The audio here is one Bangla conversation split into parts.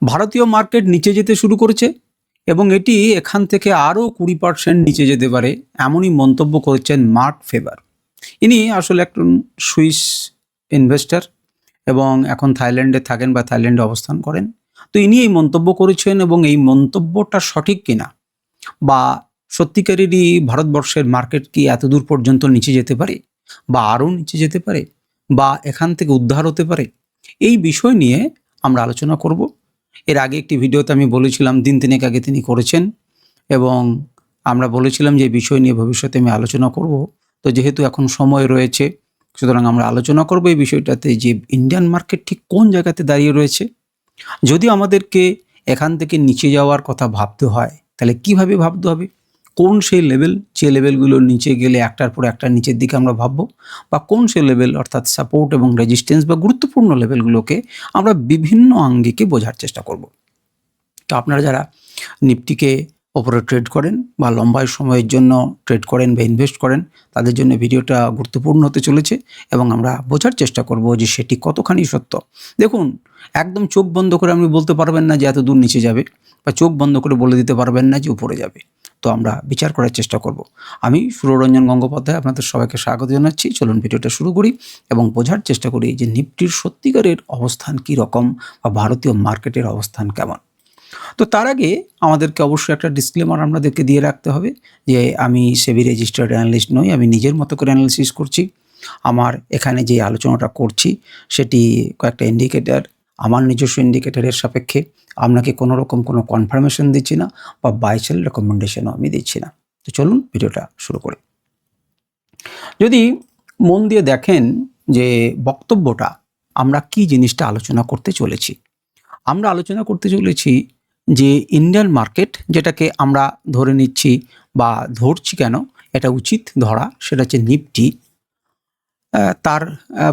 ভারতীয় মার্কেট নিচে যেতে শুরু করেছে এবং এটি এখান থেকে আরও 20% নিচে যেতে পারে, এমনই মন্তব্য করেছেন মার্ক ফেবার। ইনি আসলে একজন সুইস ইনভেস্টর এবং এখন থাইল্যান্ডে থাকেন বা থাইল্যান্ডে অবস্থান করেন। তো ইনি এই মন্তব্য করেছেন এবং এই মন্তব্যটা সঠিক কিনা বা সত্যিকারেরই ভারতবর্ষের মার্কেট কি এত দূর পর্যন্ত নিচে যেতে পারে বা আরও নিচে যেতে পারে বা এখান থেকে উদ্ধার হতে পারে, এই বিষয় নিয়ে আমরা আলোচনা করব। এর আগে একটি ভিডিওতে আমি বলেছিলাম, দিন তিনেক আগে তিনি করেছেন এবং আমরা বলেছিলাম যে এই বিষয় নিয়ে ভবিষ্যতে আমি আলোচনা করব। তো যেহেতু এখন সময় রয়েছে, সুতরাং আমরা আলোচনা করব এই বিষয়টাতে যে ইন্ডিয়ান মার্কেট ঠিক কোন জায়গাতে দাঁড়িয়ে রয়েছে। যদি আমাদেরকে এখান থেকে নিচে যাওয়ার কথা ভাবতে হয়, তাহলে কিভাবে ভাবতে হবে, কোন সেই লেভেল, যে লেভেলগুলোর নিচে গেলে একটার পর একটা নিচের দিকে আমরা ভাববো, বা কোন সেই লেভেল অর্থাৎ সাপোর্ট এবং রেজিস্ট্যান্স বা গুরুত্বপূর্ণ লেভেলগুলোকে আমরা বিভিন্ন আঙ্গিকে বোঝার চেষ্টা করব। তো আপনারা যারা নিফটিকে ওপরে ট্রেড করেন বা লম্বা সময়ের জন্য ট্রেড করেন বা ইনভেস্ট করেন, তাদের জন্য ভিডিওটা গুরুত্বপূর্ণ হতে চলেছে এবং আমরা বোঝার চেষ্টা করব যে সেটি কতখানি সত্য। দেখুন, একদম চোখ বন্ধ করে আপনি বলতে পারবেন না যে এত দূর নিচে যাবে, বা চোখ বন্ধ করে বলে দিতে পারবেন না যে উপরে যাবে। তো আমরা বিচার করার চেষ্টা করব। আমি সুররঞ্জন গঙ্গোপাধ্যায় আপনাদের সবাইকে স্বাগত জানাচ্ছি। চলুন ভিডিওটা শুরু করি এবং বোঝার চেষ্টা করি যে নিফটির সত্যিকারের অবস্থান কী রকম বা ভারতীয় মার্কেটের অবস্থান কেমন। তো তার আগে আমাদেরকে অবশ্যই একটা ডিসক্লেমার আপনাদেরকে দিয়ে রাখতে হবে যে আমি সেবি রেজিস্টার্ড অ্যানালিস্ট নই, আমি নিজের মতো করে অ্যানালিসিস করছি। আমার এখানে যে আলোচনাটা করছি সেটি কয়েকটা ইন্ডিকেটর, আমার নিজস্ব ইন্ডিকেটরের সাপেক্ষে, আপনাকে কোনো রকম কোনো কনফার্মেশন দিচ্ছি না বা বাই সেল রেকমেন্ডেশনও আমি দিচ্ছি না। তো চলুন ভিডিওটা শুরু করি। যদি মন দিয়ে দেখেন যে বক্তব্যটা, আমরা কি জিনিসটা আলোচনা করতে চলেছি, আমরা আলোচনা করতে চলেছি যে ইন্ডিয়ান মার্কেট, যেটাকে আমরা ধরে নিচ্ছি বা ধরছি, কেন এটা উচিত ধরা, সেটা হচ্ছে নিফটি, তার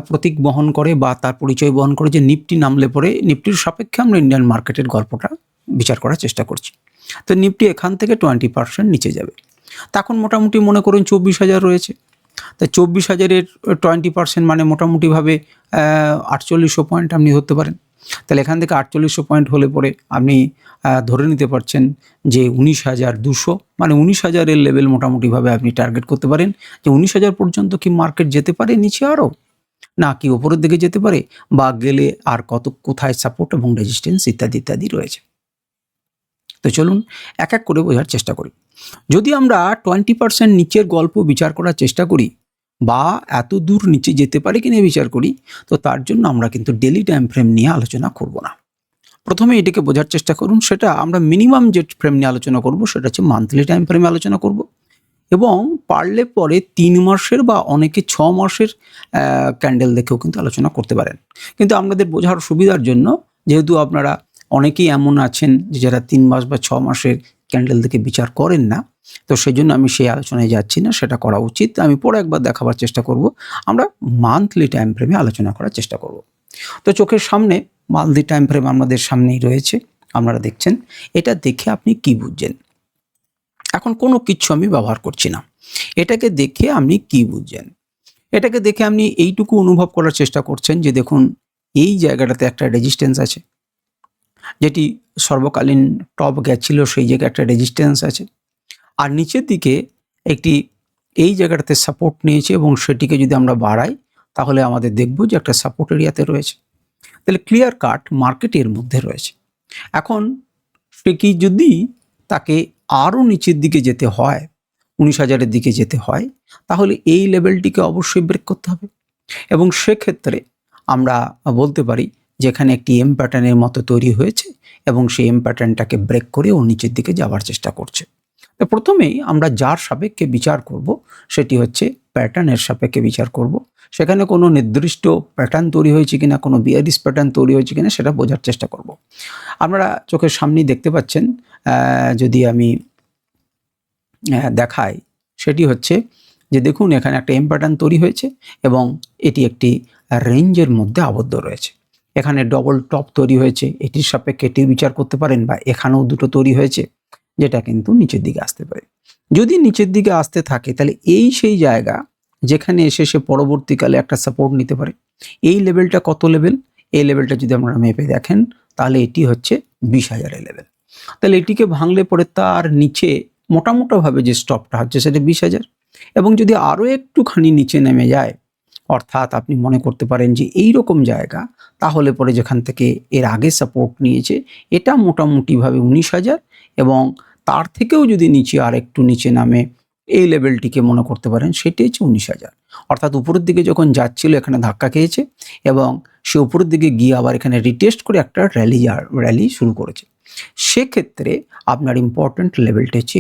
প্রতীক বহন করে বা তার পরিচয় বহন করে যে নিফটি নামলে পরে নিফটির সাপেক্ষে আমরা ইন্ডিয়ান মার্কেটের গল্পটা বিচার করার চেষ্টা করছি। তো নিফটি এখান থেকে 20% নিচে যাবে। তখন মোটামুটি মনে করুন 24,000 রয়েছে। তা 24,000-এর 20% মানে মোটামুটিভাবে 4800 পয়েন্ট আপনি ধরতে পারেন। তাহলে এখান থেকে 4800 পয়েন্ট হলে পরে আপনি ধরে নিতে পারছেন যে 19,200, মানে 19,000-এর লেভেল মোটামুটিভাবে আপনি টার্গেট করতে পারেন যে 19,000 পর্যন্ত কি মার্কেট যেতে পারে নিচে আরও, না কি ওপরের দিকে যেতে পারে, বা গেলে আর কোথায় সাপোর্ট এবং রেজিস্ট্যান্স ইত্যাদি ইত্যাদি রয়েছে। তো চলুন এক এক করে বোঝার চেষ্টা করি। যদি আমরা 20% নিচের গল্প বিচার করার চেষ্টা করি বা এত দূর নিচে যেতে পারে কিনা বিচার করি, তো তার জন্য আমরা কিন্তু ডেলি টাইম ফ্রেম নিয়ে আলোচনা করব না। প্রথমে এটাকে বোঝার চেষ্টা করুন, সেটা আমরা মিনিমাম যে ফ্রেম নিয়ে আলোচনা করব সেটা হচ্ছে মান্থলি টাইম ফ্রেমে আলোচনা করব, এবং পারলে পরে 3 মাসের বা অনেকে 6 মাসের ক্যান্ডেল দেখেও কিন্তু আলোচনা করতে পারেন। কিন্তু আপনাদের বোঝার সুবিধার জন্য, যেহেতু আপনারা অনেকেই এমন আছেন যে যারা 3 মাস বা 6 মাসের ক্যান্ডেল দেখে বিচার করেন না, তো সেই জন্য আমি সেই আলোচনায় যাচ্ছি না, সেটা করা উচিত। আমি পরে একবার দেখাবার চেষ্টা করব, আমরা মান্থলি টাইম ফ্রেমে আলোচনা করার চেষ্টা করব। তো চোখের সামনে মান্থলি টাইম ফ্রেম আমাদের সামনেই রয়েছে, আপনারা দেখছেন। এটা দেখে আপনি কি বুঝছেন? এখন কোনো কিছু আমি ব্যবহার করছি না, এটাকে দেখে আপনি কি বুঝছেন? এটাকে দেখে আপনি এইটুকু অনুভব করার চেষ্টা করছেন যে দেখুন, এই জায়গাটাতে একটা রেজিস্ট্যান্স আছে, যেটি সর্বকালীন টপ গেছিল, সেই জায়গায় একটা রেজিস্ট্যান্স আছে, আর নিচের দিকে একটি এই জায়গাটাতে সাপোর্ট নিয়েছে এবং সেটিকে যদি আমরা বাড়াই তাহলে আমাদের দেখব যে একটা সাপোর্ট এরিয়াতে রয়েছে। তাহলে ক্লিয়ার কাট মার্কেট এর মধ্যে রয়েছে। এখন সে কি যদি তাকে আরও নিচের দিকে যেতে হয়, 19,000-এর দিকে যেতে হয়, তাহলে এই লেভেলটিকে অবশ্যই ব্রেক করতে হবে, এবং সেক্ষেত্রে আমরা বলতে পারি যে এখানে একটি এম প্যাটার্নের মতো তৈরি হয়েছে এবং সেই এম প্যাটার্নটাকে ব্রেক করে ও নিচের দিকে যাওয়ার চেষ্টা করছে। তো প্রথমেই আমরা যার সাপেক্ষে বিচার করব সেটি হচ্ছে প্যাটার্নের সাপেক্ষে বিচার করব। সেখানে কোনো নির্দিষ্ট প্যাটার্ন তৈরি হয়েছে কিনা, কোনো বিয়ারিশ প্যাটার্ন তৈরি হয়েছে কিনা সেটা বোঝার চেষ্টা করব। আপনারা চোখের সামনেই দেখতে পাচ্ছেন, যদি আমি দেখাই, সেটি হচ্ছে যে দেখুন এখানে একটা এম প্যাটার্ন তৈরি হয়েছে এবং এটি একটি রেঞ্জের মধ্যে আবদ্ধ রয়েছে। এখানে ডবল টপ তৈরি হয়েছে, এটির সাপেক্ষে এটি বিচার করতে পারেন, বা এখানেও দুটো তৈরি হয়েছে যেটা কিন্তু নিচের দিকে আসতে পারে। যদি নিচের দিকে আসতে থাকে তাহলে এই সেই জায়গা যেখানে এসে সে পরবর্তীকালে একটা সাপোর্ট নিতে পারে। এই লেভেলটা কত লেভেল? এই লেভেলটা যদি আপনারা মেপে দেখেন তাহলে এটি হচ্ছে 20,000 লেভেল। তাহলে এটিকে ভাঙলে পরে তার নিচে মোটামোটাভাবে যে স্টপটা হচ্ছে সেটা 20,000, এবং যদি আরও একটুখানি নিচে নেমে যায়, অর্থাৎ আপনি মনে করতে পারেন যে এই রকম জায়গা, তাহলে পরে যেখান থেকে এর আগে সাপোর্ট নিয়েছে এটা মোটামুটিভাবে 19,000, এবং তার থেকেও যদি নিচে আর একটু নিচে নামে এই লেভেলটিকে মনে করতে পারেন সেটি হচ্ছে 19,000। অর্থাৎ উপরের দিকে যখন যাচ্ছিল এখানে ধাক্কা খেয়েছে এবং সে উপরের দিকে গিয়ে আবার এখানে রিটেস্ট করে একটা র্যালি শুরু করেছে। সেক্ষেত্রে আপনার ইম্পর্ট্যান্ট লেভেলটা হচ্ছে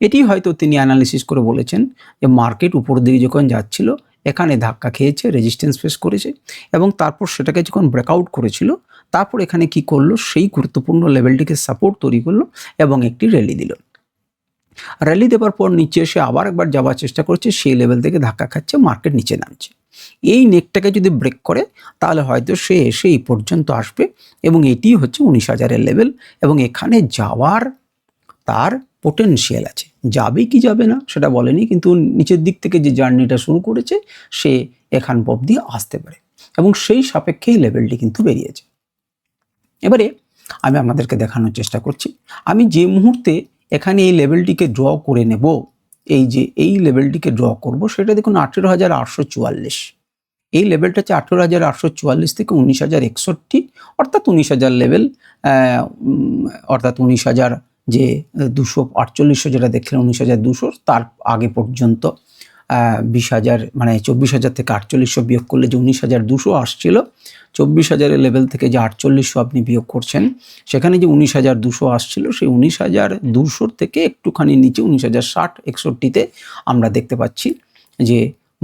এটি হয়তো তিনি অ্যানালিসিস করে বলেছেন যে মার্কেট উপরের দিকে যখন যাচ্ছিল এখানে ধাক্কা খেয়েছে, রেজিস্ট্যান্স ফেস করেছে, এবং তারপর সেটাকে যখন ব্রেকআউট করেছিল তারপর এখানে কি করলো, সেই গুরুত্বপূর্ণ লেভেলটিকে সাপোর্ট তৈরি করলো এবং একটি র্যালি দিল। র্যালি দেওয়ার পর নিচে এসে আবার একবার যাওয়ার চেষ্টা করছে, সেই লেভেল থেকে ধাক্কা খাচ্ছে, মার্কেট নিচে নামছে। এই নেকটাকে যদি ব্রেক করে তাহলে হয়তো সে এসে এই পর্যন্ত আসবে, এবং এটি হচ্ছে 19,000-এর লেভেল, এবং এখানে যাওয়ার তার পোটেনশিয়াল আছে। যাবে কি যাবে না সেটা বলেনি, কিন্তু নিচের দিক থেকে যে জার্নিটা শুরু করেছে সে এখান অবধি আসতে পারে, এবং সেই সাপেক্ষেই লেভেলটি কিন্তু বেরিয়েছে। এবারে আমি আপনাদেরকে দেখানোর চেষ্টা করছি, আমি যে মুহূর্তে এখানে এই লেভেলটিকে ড্র করে নেব, এই লেভেলটিকে ড্র করব, সেটা দেখুন 18,844। এই লেভেলটা হচ্ছে 18,844 থেকে 19,061, অর্থাৎ 19,000 লেভেল, অর্থাৎ 19,000 যে 248 যেটা দেখলেন 19,200, তার আগে পর্যন্ত 20,000 মানে 24,000 থেকে 4800 বিয়োগ করলে যে 19,200 আসছিল, 24,000-এর লেভেল থেকে যে 4800 আপনি বিয়োগ করছেন, সেখানে যে 19,200 আসছিল, সেই 19,200 থেকে একটুখানি নিচে 19,060-61-তে আমরা দেখতে পাচ্ছি যে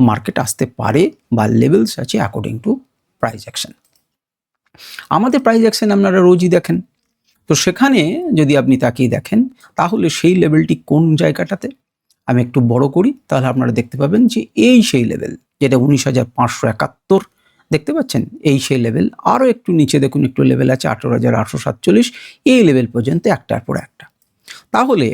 মার্কেট আসতে পারে বা লেভেলস আছে অ্যাকর্ডিং টু প্রাইস অ্যাকশন। আমাদের প্রাইস অ্যাকশন আপনারা রোজই দেখেন, তো সেখানে যদি আপনি তাকিয়ে দেখেন তাহলে সেই লেভেলটি কোন জায়গাটাতে, আমি একটু বড় করি তাহলে আপনারা দেখতে পাবেন যে এই সেই লেভেল যেটা 19,571 দেখতে পাচ্ছেন, এই সেই লেভেল। আরও একটু নিচে দেখুন একটু লেভেল আছে 18,847, এই লেভেল পর্যন্ত একটার পর একটা। তাহলে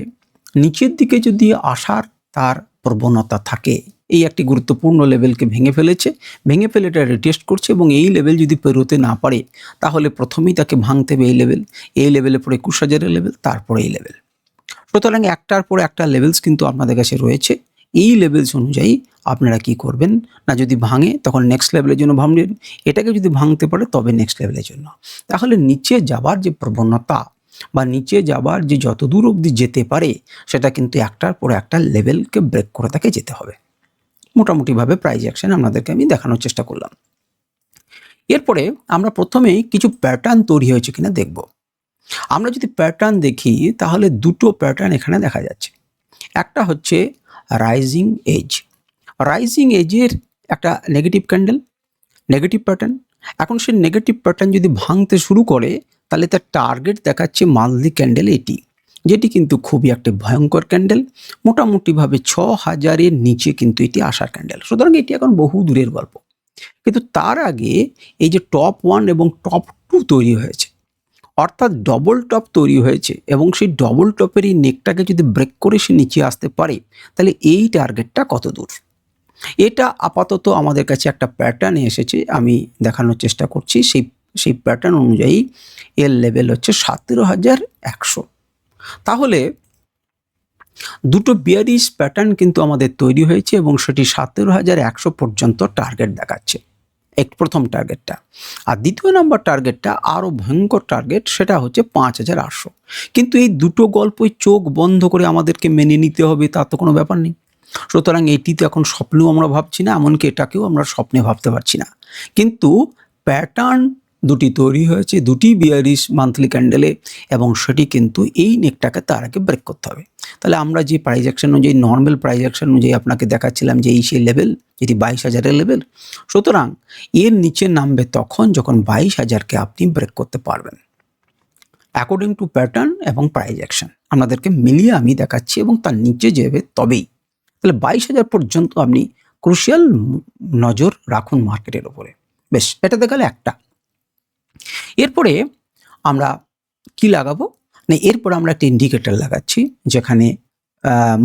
নিচের দিকে যদি আসার তার প্রবণতা থাকে, এই একটি গুরুত্বপূর্ণ লেভেলকে ভেঙে ফেলে এটা রিটেস্ট করছে, এবং এই লেভেল যদি পেরোতে না পারে তাহলে প্রথমেই তাকে ভাঙতে হবে এই লেভেলের পরে 21,000-এর লেভেল, তারপরে এই লেভেল। সুতরাং একটার পর একটা লেভেলস কিন্তু আপনাদের কাছে রয়েছে। এই লেভেলস অনুযায়ী আপনারা কি করবেন না, যদি ভাঙে তখন নেক্সট লেভেলের জন্য ভাববেন, এটাকে যদি ভাঙতে পারে তবে নেক্সট লেভেলের জন্য। তাহলে নিচে যাবার যে প্রবণতা বা নিচে যাবার যে যত দূর অবধি যেতে পারে সেটা কিন্তু একটার পর একটা লেভেলকে ব্রেক করে তাকে যেতে হবে। মোটামুটিভাবে প্রাইস অ্যাকশন আপনাদেরকে আমি দেখানোর চেষ্টা করলাম। এরপরে আমরা প্রথমেই কিছু প্যাটার্ন তৈরি হয়েছে কিনা দেখব। আমরা যদি প্যাটার্ন দেখি তাহলে দুটো প্যাটার্ন এখানে দেখা যাচ্ছে। একটা হচ্ছে রাইজিং এজের একটা নেগেটিভ ক্যান্ডেল, নেগেটিভ প্যাটার্ন। এখন সেই নেগেটিভ প্যাটার্ন যদি ভাঙতে শুরু করে তাহলে তার টার্গেট দেখাচ্ছে মান্থলি ক্যান্ডেল এটি, যেটি কিন্তু খুবই একটা ভয়ঙ্কর ক্যান্ডেল, মোটামুটিভাবে 6,000-এর নিচে কিন্তু এটি আসার ক্যান্ডেল। সুতরাং এটি এখন বহু দূরের গল্প, কিন্তু তার আগে এই যে টপ 1 এবং টপ 2 তৈরি হয়েছে, অর্থাৎ ডবল টপ তৈরি হয়েছে, এবং সেই ডবল টপের এই নেকটাকে যদি ব্রেক করে সে নিচে আসতে পারে তাহলে এই টার্গেটটা কত দূর, এটা আপাতত আমাদের কাছে একটা প্যাটার্নে এসেছে, আমি দেখানোর চেষ্টা করছি। সেই প্যাটার্ন অনুযায়ী এর লেভেল হচ্ছে 17,100। তাহলে দুটো বিয়ারিশ প্যাটার্ন কিন্তু আমাদের তৈরি হয়েছে, এবং সেটি 17,100 পর্যন্ত টার্গেট দেখাচ্ছে, প্রথম টার্গেটটা। আর দ্বিতীয় নম্বর টার্গেটটা আরও ভয়ঙ্কর টার্গেট, সেটা হচ্ছে 5,800। কিন্তু এই দুটো গল্পই চোখ বন্ধ করে আমাদেরকে মেনে নিতে হবে তা তো কোনো ব্যাপার নেই। সুতরাং এটিতে এখন স্বপ্নেও আমরা ভাবছি না, এমনকি এটাকেও আমরা স্বপ্নে ভাবতে পারছি না। কিন্তু প্যাটার্ন দুটি তৈরি হয়েছে, দুটি বিয়ারিশ মান্থলি ক্যান্ডেলে, এবং সেটি কিন্তু এই নেকটাকে তার আগে ব্রেক করতে হবে। তাহলে আমরা যে প্রাইস অ্যাকশন অনুযায়ী, নর্মাল প্রাইস অ্যাকশন অনুযায়ী আপনাকে দেখাচ্ছিলাম যে এই সেই লেভেল, যেটি 22,000-এর লেভেল। সুতরাং এর নিচে নামবে তখন যখন 22,000-কে আপনি ব্রেক করতে পারবেন, অ্যাকর্ডিং টু প্যাটার্ন এবং প্রাইস অ্যাকশন আপনাদেরকে মিলিয়ে আমি দেখাচ্ছি, এবং তার নিচে যাবে তবেই। তাহলে 22,000 পর্যন্ত আপনি ক্রুশিয়াল নজর রাখুন মার্কেটের উপরে। বেশ, এটা দেখালে একটা। এরপরে আমরা কি লাগাবো না, এরপরে আমরা একটা ইন্ডিকেটর লাগাচ্ছি যেখানে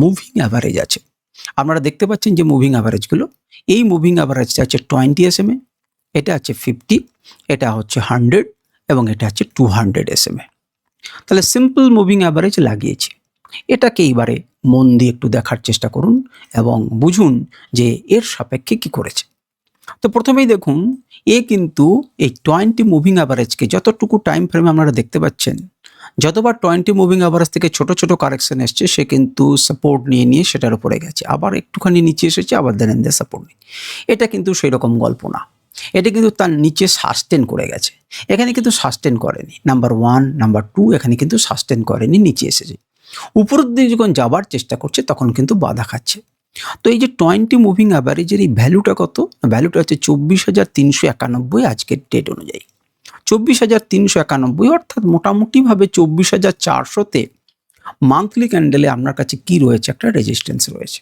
মুভিং অ্যাভারেজ আছে। আপনারা দেখতে পাচ্ছেন যে মুভিং অ্যাভারেজগুলো, এই মুভিং অ্যাভারেজটা হচ্ছে 20 SMA, এটা হচ্ছে 50, এটা হচ্ছে 100, এবং এটা হচ্ছে 200 SMA। তাহলে সিম্পল মুভিং অ্যাভারেজ লাগিয়েছি। এটাকে এইবারে মন দিয়ে একটু দেখার চেষ্টা করুন এবং বুঝুন যে এর সাপেক্ষে কি করেছে। তো প্রথমেই দেখুন, কিন্তু এই 20 মুভিং অ্যাভারেজকে যতটুকু টাইম ফ্রেমে আপনারা দেখতে পাচ্ছেন, যতবার 20 মুভিং অ্যাভারেজ থেকে ছোট ছোট কারেকশন এসছে, সে কিন্তু সাপোর্ট নিয়ে সেটার উপরে গেছে, আবার একটুখানি নিচে এসেছে, আবার দেন সাপোর্ট নিয়ে। এটা কিন্তু সেই রকম গল্প না, এটা কিন্তু তার নিচে সাস্টেন করে গেছে। এখানে কিন্তু সাস্টেন করেনি, নাম্বার 1, নাম্বার 2 এখানে কিন্তু সাস্টেন করেনি, নিচে এসেছে। উপরের দিকে যখন যাবার চেষ্টা করছে তখন কিন্তু বাধা খাচ্ছে। তো এই যে 20 মুভিং অ্যাভারেজের এই ভ্যালুটা কত? ভ্যালুটা হচ্ছে 24,391 আজকের ডেট অনুযায়ী। 24,391 অর্থাৎ মোটামুটিভাবে 24,400-তে মান্থলি ক্যান্ডেলে আপনার কাছে কি রয়েছে? একটা রেজিস্ট্যান্স রয়েছে।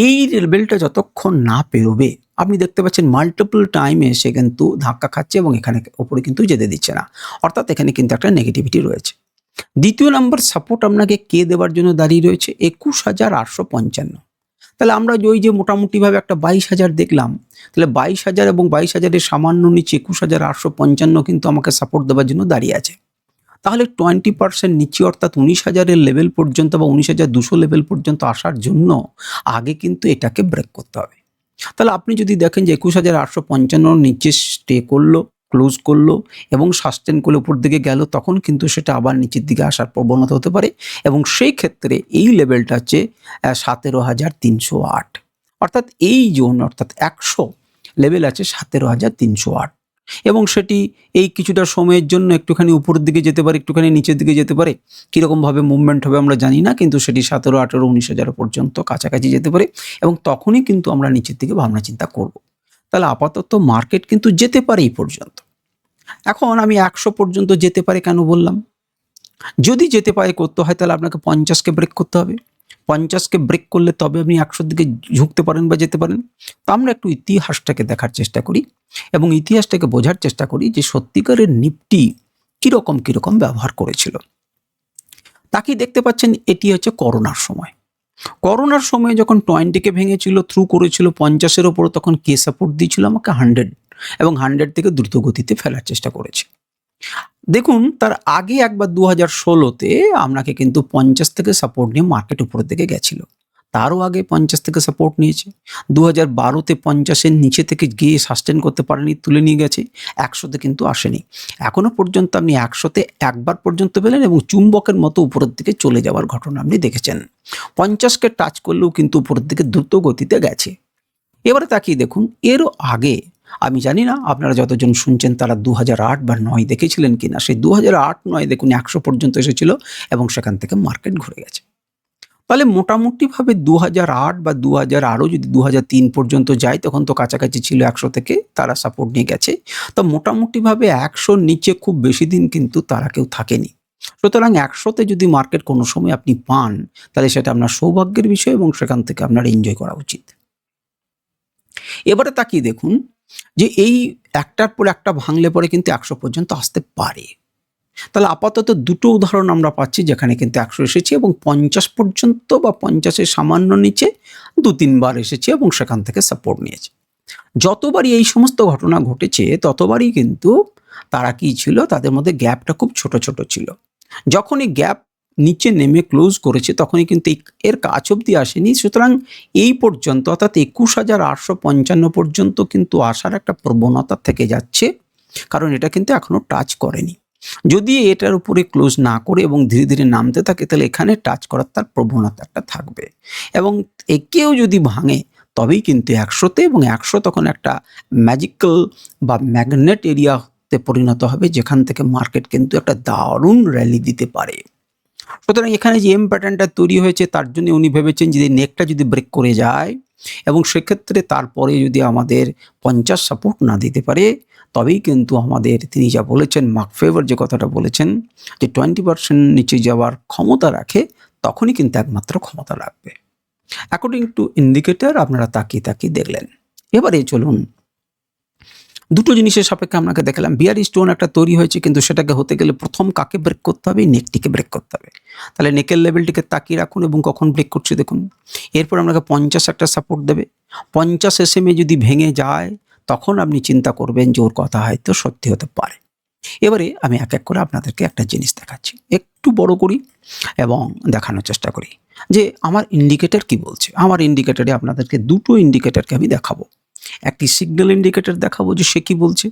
এই লেভেলটা যতক্ষণ না পেরোবে, আপনি দেখতে পাচ্ছেন মাল্টিপল টাইমে সে কিন্তু ধাক্কা খাচ্ছে এবং এখানে ওপরে কিন্তু যেতে দিচ্ছে না, অর্থাৎ এখানে কিন্তু একটা নেগেটিভিটি রয়েছে। দ্বিতীয় নাম্বার সাপোর্ট আপনাকে কে দেওয়ার জন্য দাঁড়িয়ে রয়েছে? 21,855। তাহলে আমরা ওই যে মোটামুটিভাবে একটা 22,000 দেখলাম, তাহলে 22,000 এবং 22,000-এর সামান্য নিচে 21,855 কিন্তু আমাকে সাপোর্ট দেওয়ার জন্য দাঁড়িয়ে আছে। তাহলে 20% নিচে অর্থাৎ 19,000-এর লেভেল পর্যন্ত বা 19,200 লেভেল পর্যন্ত আসার জন্য আগে কিন্তু এটাকে ব্রেক করতে হবে। তাহলে আপনি যদি দেখেন যে 21,855 নিচে স্টে করলো, ক্লোজ করলো এবং সাস্টেন করে উপর দিকে গেল, তখন কিন্তু সেটা আবার নিচের দিকে আসার প্রবণতা হতে পারে এবং সেই ক্ষেত্রে এই লেভেলটা হচ্ছে 17,308, অর্থাৎ এই জোন অর্থাৎ 100 লেভেল আছে 17,308 এবং সেটি এই কিছুটা সময়ের জন্য একটুখানি উপরের দিকে যেতে পারে, একটুখানি নিচের দিকে যেতে পারে। কীরকমভাবে মুভমেন্ট হবে আমরা জানি না, কিন্তু সেটি 17, 18, 19,000 পর্যন্ত কাছাকাছি যেতে পারে এবং তখনই কিন্তু আমরা নিচের দিকে ভাবনা চিন্তা করব। তাহলে আপাতত মার্কেট কিন্তু যেতে পারে এই পর্যন্ত। এখন আমি 100 পর্যন্ত যেতে পারে কেন বললাম? যদি যেতে পারে করতে হয় তাহলে আপনাকে 50কে ব্রেক করতে হবে। 50কে ব্রেক করলে তবে আপনি 100-র দিকে ঝুঁকতে পারেন বা যেতে পারেন। তো আমরা একটু ইতিহাসটাকে দেখার চেষ্টা করি এবং ইতিহাসটাকে বোঝার চেষ্টা করি যে সত্যিকারের নিফটি কীরকম ব্যবহার করেছিল। তাকিয়ে দেখতে পাচ্ছেন এটি হচ্ছে করোনার সময়। করোনার সময় যখন 20কে ভেঙেছিল, থ্রু করেছিল 50-এর ওপর, তখন কে সাপোর্ট দিয়েছিল আমাকে? 100, এবং 100 থেকে দ্রুত গতিতে ফেলার চেষ্টা করেছে। দেখুন তার আগে একবার 2016-তে আপনাকে কিন্তু 50 থেকে সাপোর্ট নিয়ে মার্কেট উপরের দিকে গেছিল, তারও আগে 50 থেকে সাপোর্ট নিয়েছে। 2012-তে 50-এর নিচে থেকে গিয়ে সাস্টেন করতে পারেনি, তুলে নিয়ে গেছে। 100-তে কিন্তু আসেনি। এখনো পর্যন্ত আপনি 100-তে একবার পর্যন্ত পেলেন এবং চুম্বকের মতো উপরের দিকে চলে যাওয়ার ঘটনা আপনি দেখেছেন। 50কে টাচ করলেও কিন্তু উপরের দিকে দ্রুত গতিতে গেছে। এবারে তাকিয়ে দেখুন, এরও আগে আমি জানি না আপনারা যতজন শুনছেন তারা 2008 বা 9 দেখেছিলেন কিনা। সেই 2008-9 দেখুন 100 পর্যন্ত এসেছিল এবং সেখান থেকে মার্কেট ঘুরে গেছে। তাহলে মোটামুটিভাবে 2008 বা 2000 আরও যদি 2003 পর্যন্ত যায়, তখন তো কাছাকাছি ছিল 100 থেকে, তারা সাপোর্ট নিয়ে গেছে। তো মোটামুটিভাবে 100-র নিচে খুব বেশি দিন কিন্তু তারা কেউ থাকেনি। সুতরাং 100-তে যদি মার্কেট কোনো সময় আপনি পান, তাহলে সেটা আপনার সৌভাগ্যের বিষয় এবং সেখান থেকে আপনার এনজয় করা উচিত। এবারে তাকিয়ে দেখুন যে এই একটার পর একটা ভাঙলে পরে কিন্তু 100 পর্যন্ত আসতে পারে। তাহলে আপাতত দুটো উদাহরণ আমরা পাচ্ছি যেখানে কিন্তু 100 এসেছে এবং 50 পর্যন্ত বা 50-এর সামান্য নিচে 2-3 বার এসেছে এবং সেখান থেকে সাপোর্ট নিয়েছে। যতবারই এই সমস্ত ঘটনা ঘটেছে ততবারই কিন্তু তারা কি ছিল, তাদের মধ্যে গ্যাপটা খুব ছোট ছোট ছিল। যখনই গ্যাপ নিচে নেমে ক্লোজ করেছে তখনই কিন্তু এর কাছ অবধি আসেনি। সুতরাং এই পর্যন্ত অর্থাৎ 21,855 পর্যন্ত কিন্তু আসার একটা প্রবণতা থেকে যাচ্ছে, কারণ এটা কিন্তু এখনো টাচ করেনি। যদি এটার উপরে ক্লোজ না করে এবং ধীরে ধীরে নামতে থাকে, তাহলে এখানে টাচ করার তার প্রবণতাটা থাকবে এবং একেও যদি ভাঙে তবেই কিন্তু 100-তে, এবং 100 তখন একটা ম্যাজিক্যাল বা ম্যাগনেট এরিয়াতে পরিণত হবে, যেখান থেকে মার্কেট কিন্তু একটা দারুণ র্যালি দিতে পারে। সুতরাং এখানে যে এম প্যাটার্নটা তৈরি হয়েছে, তার জন্য উনি ভেবেছেন যে নেকটা যদি ব্রেক করে যায় এবং সেক্ষেত্রে তারপরে যদি আমাদের 50 সাপোর্ট না দিতে পারে, তবেই কিন্তু আমাদের তিনি যা বলেছেন, মার্কফেভার যে কথাটা বলেছেন যে 20% নিচে যাওয়ার ক্ষমতা রাখে, তখনই কিন্তু একমাত্র ক্ষমতা রাখবে। অ্যাকর্ডিং টু ইন্ডিকেটর আপনারা তাকিয়ে দেখলেন। এবারে চলুন দুটো জিনিসের সাপেক্ষে আপনাকে দেখালাম। বিয়ার স্টোন একটা তৈরি হয়েছে, কিন্তু সেটাকে হতে গেলে প্রথম কাকে ব্রেক করতে হবে? নেকটিকে ব্রেক করতে হবে। তাহলে নেকের লেভেলটিকে তাকিয়ে রাখুন এবং কখন ব্রেক করছে দেখুন। এরপর আপনাকে 50 একটা সাপোর্ট দেবে। 50 SMA যদি ভেঙে যায়, তখন আপনি চিন্তা করবেন যে ওর কথা হয়তো সত্যি হতে পারে। এবারে আমি এক এক করে আপনাদেরকে একটা জিনিস দেখাচ্ছি, একটু বড় করি এবং দেখানোর চেষ্টা করি যে আমার ইন্ডিকেটর কি বলছে। আমার ইন্ডিকেটরে আপনাদেরকে দুটো ইন্ডিকেটরকে আমি দেখাবো, একটি সিগন্যাল ইন্ডিকেটর দেখাবো যে সে কি বলছে।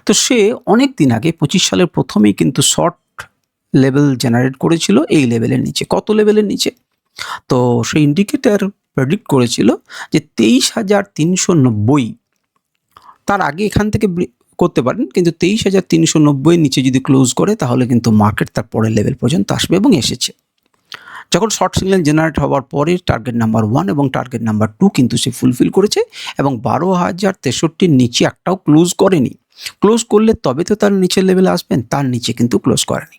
তো সে অনেক দিন আগে 25 সালের প্রথমেই কিন্তু শর্ট লেভেল জেনারেট করেছিল এই লেভেলের নিচে। কত লেভেলের নিচে? তো সেই ইন্ডিকেটর প্রেডিক্ট করেছিল যে 23,390, তার আগে এখান থেকে করতে পারেন, কিন্তু 23,390 নিচে যদি ক্লোজ করে তাহলে কিন্তু মার্কেট তার পরের লেভেল পর্যন্ত আসবে এবং এসেছে। যখন শর্ট সিগন্যাল জেনারেট হওয়ার পরে টার্গেট নাম্বার 1 এবং টার্গেট নাম্বার 2 কিন্তু সে ফুলফিল করেছে এবং 12,063 নিচে একটাও ক্লোজ করেনি। ক্লোজ করলে তবে তো তার নিচের লেভেলে আসবেন, তার নিচে কিন্তু ক্লোজ করেনি।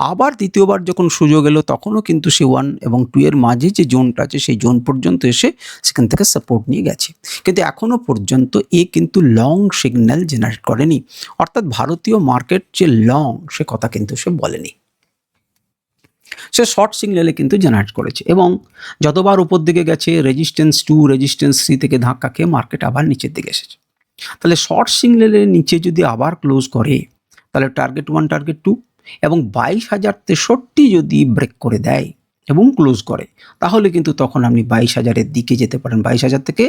আবার দ্বিতীয়বার যখন সুযোগ এলো তখনও কিন্তু সে 1 এবং 2 এর মাঝে যে জোনটা আছে সেই জোন পর্যন্ত এসে সেখান থেকে সাপোর্ট নিয়ে গেছে, কিন্তু এখনও পর্যন্ত এ কিন্তু লং সিগন্যাল জেনারেট করেনি। অর্থাৎ ভারতীয় মার্কেট যে লং সে কথা কিন্তু সে বলেনি, সে শর্ট সিগন্যালে কিন্তু জেনারেট করেছে এবং যতবার উপর দিকে গেছে রেজিস্ট্যান্স 2 রেজিস্ট্যান্স 3 থেকে ধাক্কা খেয়ে মার্কেট আবার নিচের দিকে এসেছে। তাহলে শর্ট সিগন্যালের নিচে যদি আবার ক্লোজ করে তাহলে টার্গেট 1 টার্গেট 2 এবং 22,063 যদি ব্রেক করে দেয় এবং ক্লোজ করে তাহলে কিন্তু তখন আপনি 22,000-এর দিকে যেতে পারেন। 22,000 থেকে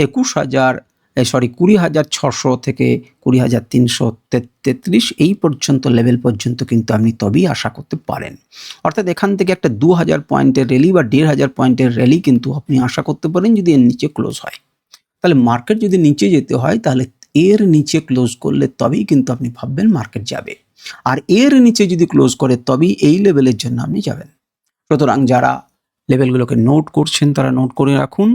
20,600 থেকে 20,333 এই পর্যন্ত লেভেল পর্যন্ত কিন্তু আপনি তবেই আশা করতে পারেন। অর্থাৎ এখান থেকে একটা 2,000 পয়েন্টের র্যালি বা 1,500 পয়েন্টের র্যালি কিন্তু আপনি আশা করতে পারেন যদি এর নিচে ক্লোজ হয়। তাহলে মার্কেট যদি নিচে যেতে হয় তাহলে এর নিচে ক্লোজ করলে তবেই কিন্তু আপনি ভাববেন মার্কেট যাবে, আর এর নিচে যদি ক্লোজ করে তবেই এই লেভেলের জন্য আপনি যাবেন। সুতরাং যারা লেভেলগুলোকে নোট করছেন তারা নোট করে রাখুন,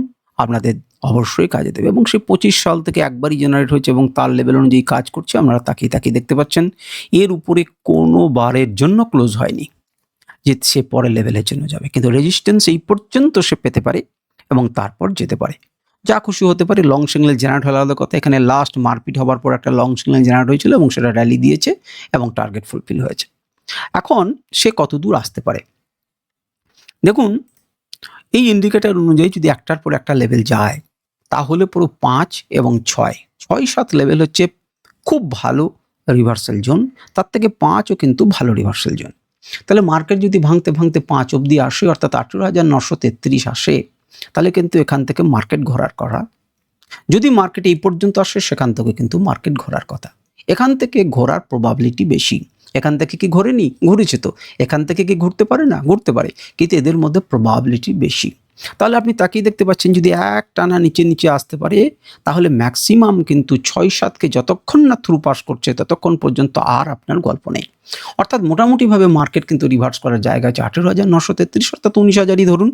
আপনাদের অবশ্যই কাজে দেবে। এবং সে 25 সাল থেকে একবারই জেনারেট হয়েছে এবং তার লেভেল অনুযায়ী কাজ করছে, আপনারা তাকিয়ে তাকিয়ে দেখতে পাচ্ছেন। এর উপরে কোনো বারের জন্য ক্লোজ হয়নি যে সে পরের লেভেলের জন্য যাবে, কিন্তু রেজিস্ট্যান্স এই পর্যন্ত সে পেতে পারে এবং তারপর যেতে পারে, যা খুশি হতে পারে। লং সিগন্যাল জেনারেট হওয়ার আলাদা কথা, এখানে লাস্ট মারপিট হওয়ার পর একটা লং সিগন্যাল জেনারেট হয়েছিল এবং সেটা র্যালি দিয়েছে এবং টার্গেট ফুলফিল হয়েছে। এখন সে কত দূর আসতে পারে দেখুন, এই ইন্ডিকেটর অনুযায়ী যদি একটার পর একটা লেভেল যায় তাহলে পুরো 5 এবং 6-7 লেভেল হচ্ছে খুব ভালো রিভার্সাল জোন, তার থেকে 5ও কিন্তু ভালো রিভার্সাল জোন। তাহলে মার্কেট যদি ভাঙতে ভাঙতে 5 অবধি আসে অর্থাৎ 18,933 আসে তাহলে কিন্তু এখান থেকে মার্কেট ঘোরার করা। যদি মার্কেট এই পর্যন্ত আসে সেখান থেকে কিন্তু মার্কেট ঘোরার কথা, এখান থেকে ঘোরার প্রবাবিলিটি বেশি। এখান থেকে কি ঘোরেনি? ঘুরেছে তো। এখান থেকে কি ঘুরতে পারে না? ঘুরতে পারে, কিন্তু এদের মধ্যে প্রবাবিলিটি বেশি। তাহলে আপনি তাকিয়ে দেখতে পাচ্ছেন যদি এক টানা নিচে নিচে আসতে পারে তাহলে ম্যাক্সিমাম কিন্তু 6-7কে যতক্ষণ না থ্রু পাস করছে ততক্ষণ পর্যন্ত আর আপনার গল্প নেই। অর্থাৎ মোটামুটিভাবে মার্কেট কিন্তু রিভার্স করার জায়গা আছে 18,933, অর্থাৎ 19,000ই ধরুন।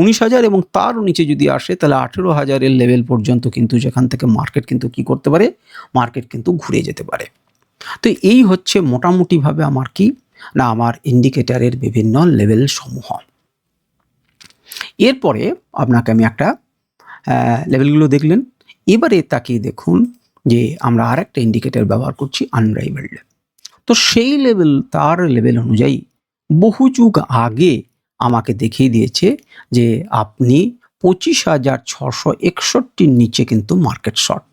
19,000 এবং তারও নিচে যদি আসে তাহলে 18,000-এর লেভেল পর্যন্ত কিন্তু যেখান থেকে মার্কেট কিন্তু কি করতে পারে, মার্কেট কিন্তু ঘুরে যেতে পারে। তো এই হচ্ছে মোটামুটিভাবে আমার কি না আমার ইন্ডিকেটরের বিভিন্ন লেভেল সমূহ। এরপরে আপনাকে আমি একটা লেভেলগুলো দেখলেন, এবারে তাকিয়ে দেখুন যে আমরা আর একটা ইন্ডিকেটর ব্যবহার করছি আনরাইভেলড। তো সেই লেভেল তার লেভেল অনুযায়ী বহু যুগ আগে আমাকে দেখিয়ে দিয়েছে যে আপনি 25,661-র নিচে কিন্তু মার্কেট শর্ট।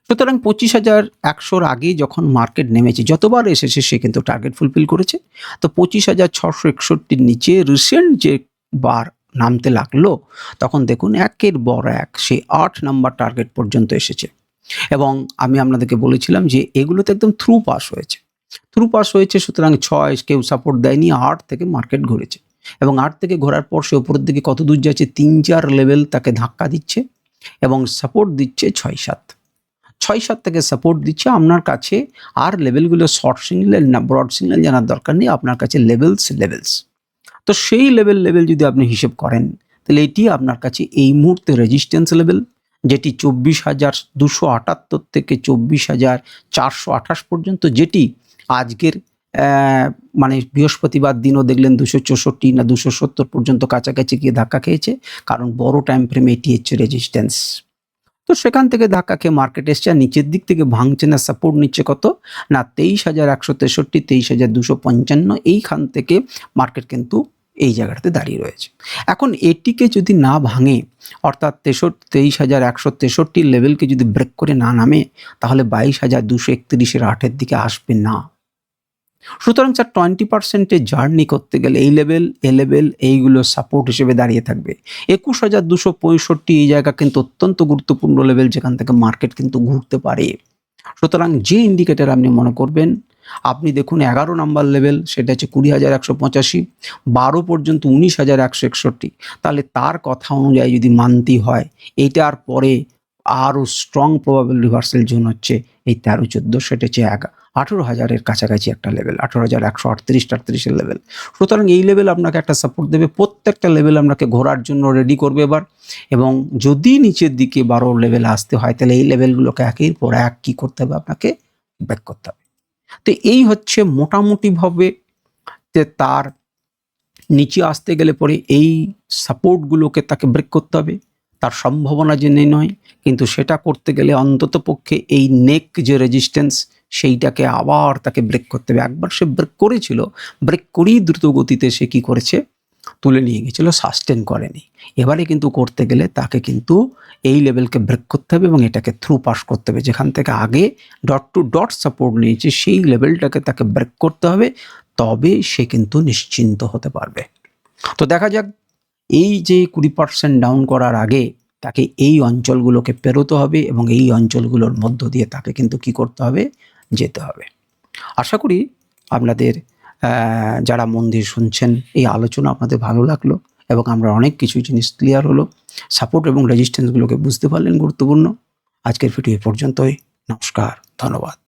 সুতরাং 25,100-র আগে যখন মার্কেট নেমেছে যতবার এসেছে সে কিন্তু টার্গেট ফুলফিল করেছে। তো 25,661-র নিচে রিসেন্ট যে বার নামতে লাগলো তখন দেখুন একের বড় এক সে 8 নাম্বার টার্গেট পর্যন্ত এসেছে এবং আমি আপনাদেরকে বলেছিলাম যে এগুলোতে একদম থ্রু পাস হয়েছে। সুতরাং 6 কেউ সাপোর্ট দেয়নি, 8 থেকে মার্কেট ঘুরেছে এবং 8 থেকে ঘোরার পর সে উপরের দিকে কত দূর যাচ্ছে, 3-4 লেভেল তাকে ধাক্কা দিচ্ছে এবং সাপোর্ট দিচ্ছে 6-7 থেকে সাপোর্ট দিচ্ছে। আপনার কাছে আর লেভেলগুলো শর্ট সিগন্যাল না ব্রড সিগন্যাল জানার দরকার নেই, আপনার কাছে লেভেলস। তো সেই লেভেল যদি আপনি হিসেব করেন তাহলে এটি আপনার কাছে এই মুহূর্তে রেজিস্ট্যান্স লেভেল, যেটি 24,278 থেকে 24,428 পর্যন্ত, যেটি আজকের মানে বৃহস্পতিবার দিনও দেখলেন 264 না 270 পর্যন্ত কাছাকাছি গিয়ে ধাক্কা খেয়েছে, কারণ বড় টাইম ফ্রেমে এটি হচ্ছে রেজিস্ট্যান্স। তো সেখান থেকে ধাক্কা খেয়ে মার্কেট এসছে, নিচের দিক থেকে ভাঙছে না, সাপোর্ট নিচ্ছে কত না 23,163, 23,255, এইখান থেকে মার্কেট কিন্তু এই জায়গাটাতে দাঁড়িয়ে রয়েছে। এখন এটিকে যদি না ভাঙে অর্থাৎ 23,163 লেভেলকে যদি ব্রেক করে না নামে তাহলে 22,231-এর 8-এর দিকে আসবে না। সুতরাং স্যার 20% জার্নি করতে গেলে এই লেভেল এ লেভেল এইগুলো সাপোর্ট হিসেবে দাঁড়িয়ে থাকবে। 21,265 এই জায়গা কিন্তু অত্যন্ত গুরুত্বপূর্ণ লেভেল, যেখান থেকে মার্কেট কিন্তু ঘুরতে পারে। সুতরাং যে ইন্ডিকেটর আপনি মনে করবেন, আপনি দেখুন 11 নাম্বার লেভেল, সেটা হচ্ছে 20,185, 12 পর্যন্ত 19,161, তাহলে তার কথা অনুযায়ী যদি মানতি হয়, এইটার পরে আরও স্ট্রং প্রবাবল রিভার্সাল জোন হচ্ছে এই 13-14, সেটা হচ্ছে 18,000-এর কাছাকাছি একটা লেভেল, 18,138-38 লেভেল। সুতরাং এই লেভেল আপনাকে একটা সাপোর্ট দেবে, প্রত্যেকটা লেভেল আপনাকে ঘোরার জন্য রেডি করবে এবার। এবং যদি নিচের দিকে 12 লেভেল আসতে হয়, তাহলে এই লেভেলগুলোকে একের পর এক কী করতে হবে, আপনাকে ব্রেক করতে হবে। তো এই হচ্ছে মোটামুটিভাবে যে তার নিচে আসতে গেলে পরে এই সাপোর্টগুলোকে তাকে ব্রেক করতে হবে, তার সম্ভাবনা যে নয়, কিন্তু সেটা করতে গেলে অন্তত পক্ষে এই নেক যে রেজিস্ট্যান্স, সেইটাকে আবার তাকে ব্রেক করতে হবে। একবার সে ব্রেক করেছিল, ব্রেক করেই দ্রুত গতিতে সে কী করেছে, তুলে নিয়ে গেছিল, সাস্টেন করেনি। এবারে কিন্তু করতে গেলে তাকে কিন্তু এই লেভেলকে ব্রেক করতে হবে এবং এটাকে থ্রু পাস করতে হবে। যেখান থেকে আগে ডট টু ডট সাপোর্ট নিয়েছে, সেই লেভেলটাকে তাকে ব্রেক করতে হবে, তবে সে কিন্তু নিশ্চিন্ত হতে পারবে। তো দেখা যাক, এই যে 20% ডাউন করার আগে তাকে এই অঞ্চলগুলোকে পেরোতে হবে এবং এই অঞ্চলগুলোর মধ্য দিয়ে তাকে কিন্তু কি করতে হবে, যেতে হবে। আশা করি আপনাদের যারা মন দিয়ে শুনছেন এই আলোচনা আপনাদের ভালো লাগলো এবং আমরা অনেক কিছু জিনিস ক্লিয়ার হলো, সাপোর্ট এবং রেজিস্ট্যান্সগুলোকে বুঝতে পারলেন গুরুত্বপূর্ণ। আজকের ভিডিও পর্যন্তই। নমস্কার, ধন্যবাদ।